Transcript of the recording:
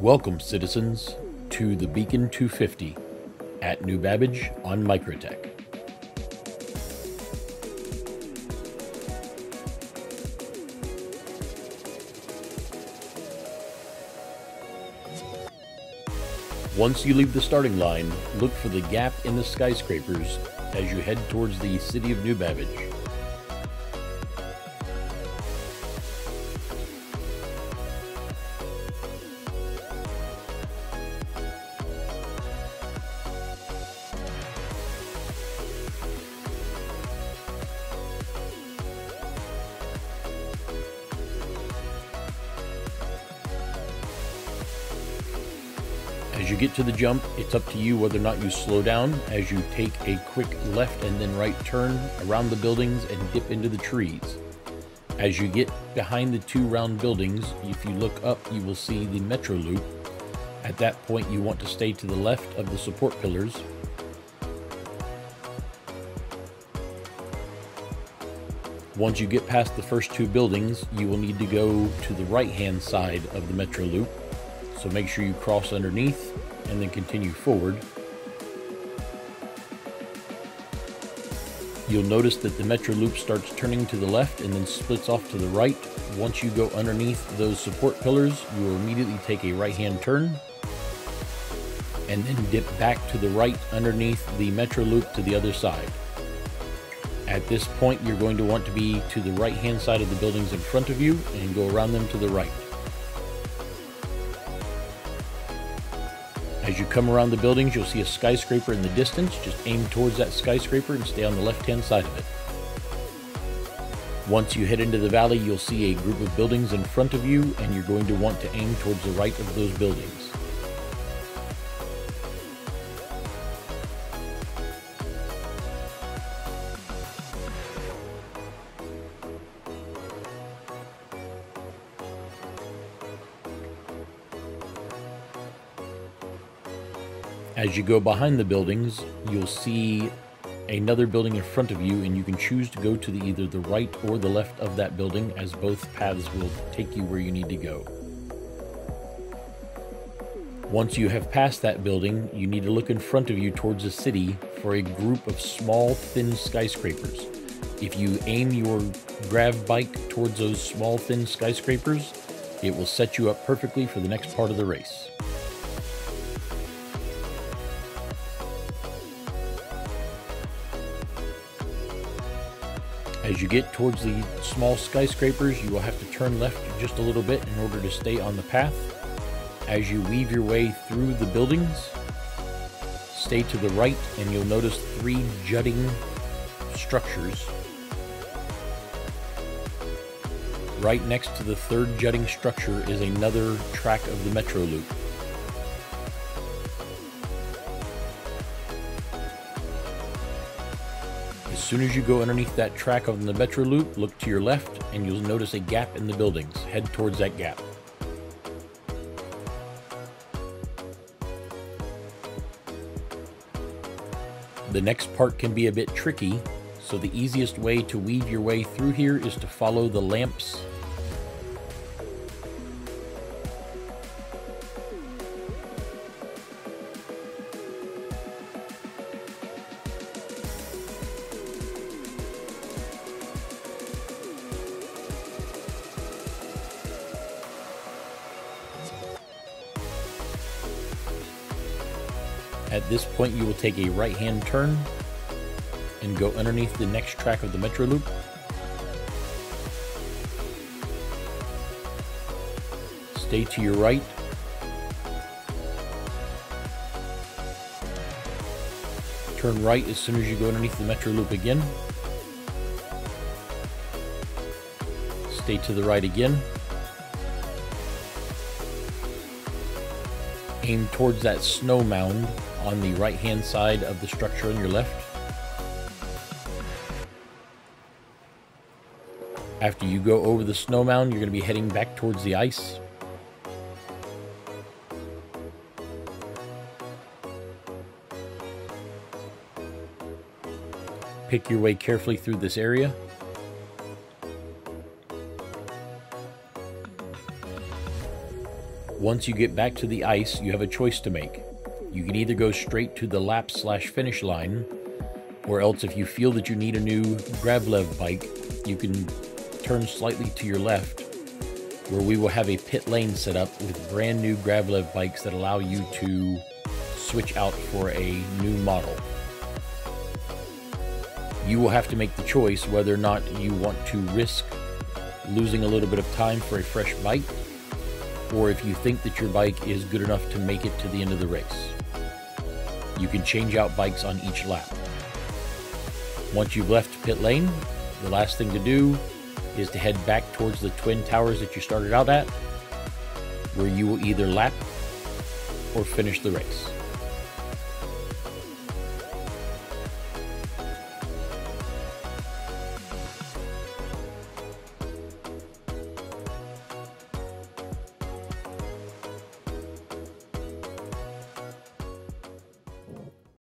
Welcome, citizens, to the Beacon 250 at New Babbage on Microtech. Once you leave the starting line, look for the gap in the skyscrapers as you head towards the city of New Babbage. As you get to the jump, it's up to you whether or not you slow down as you take a quick left and then right turn around the buildings and dip into the trees. As you get behind the two round buildings, if you look up, you will see the Metro Loop. At that point, you want to stay to the left of the support pillars. Once you get past the first two buildings, you will need to go to the right-hand side of the Metro Loop. So make sure you cross underneath and then continue forward. You'll notice that the Metro Loop starts turning to the left and then splits off to the right. Once you go underneath those support pillars, you will immediately take a right-hand turn and then dip back to the right underneath the Metro Loop to the other side. At this point, you're going to want to be to the right-hand side of the buildings in front of you and go around them to the right. As you come around the buildings, you'll see a skyscraper in the distance. Just aim towards that skyscraper and stay on the left-hand side of it. Once you head into the valley, you'll see a group of buildings in front of you, and you're going to want to aim towards the right of those buildings. As you go behind the buildings, you'll see another building in front of you, and you can choose to go to either the right or the left of that building, as both paths will take you where you need to go. Once you have passed that building, you need to look in front of you towards the city for a group of small, thin skyscrapers. If you aim your grav bike towards those small, thin skyscrapers, it will set you up perfectly for the next part of the race. As you get towards the small skyscrapers, you will have to turn left just a little bit in order to stay on the path. As you weave your way through the buildings, stay to the right and you'll notice three jutting structures. Right next to the third jutting structure is another track of the Metro Loop. As soon as you go underneath that track on the Metro Loop, look to your left and you'll notice a gap in the buildings. Head towards that gap. The next part can be a bit tricky, so the easiest way to weave your way through here is to follow the lamps. At this point, you will take a right-hand turn and go underneath the next track of the Metro Loop. Stay to your right. Turn right as soon as you go underneath the Metro Loop again. Stay to the right again. Aim towards that snow mound on the right-hand side of the structure on your left. After you go over the snow mound, you're going to be heading back towards the ice. Pick your way carefully through this area. Once you get back to the ice, you have a choice to make. You can either go straight to the lap/finish line, or else if you feel that you need a new Gravlev bike, you can turn slightly to your left, where we will have a pit lane set up with brand new Gravlev bikes that allow you to switch out for a new model. You will have to make the choice whether or not you want to risk losing a little bit of time for a fresh bike, or if you think that your bike is good enough to make it to the end of the race. You can change out bikes on each lap. Once you've left pit lane, the last thing to do is to head back towards the twin towers that you started out at, where you will either lap or finish the race.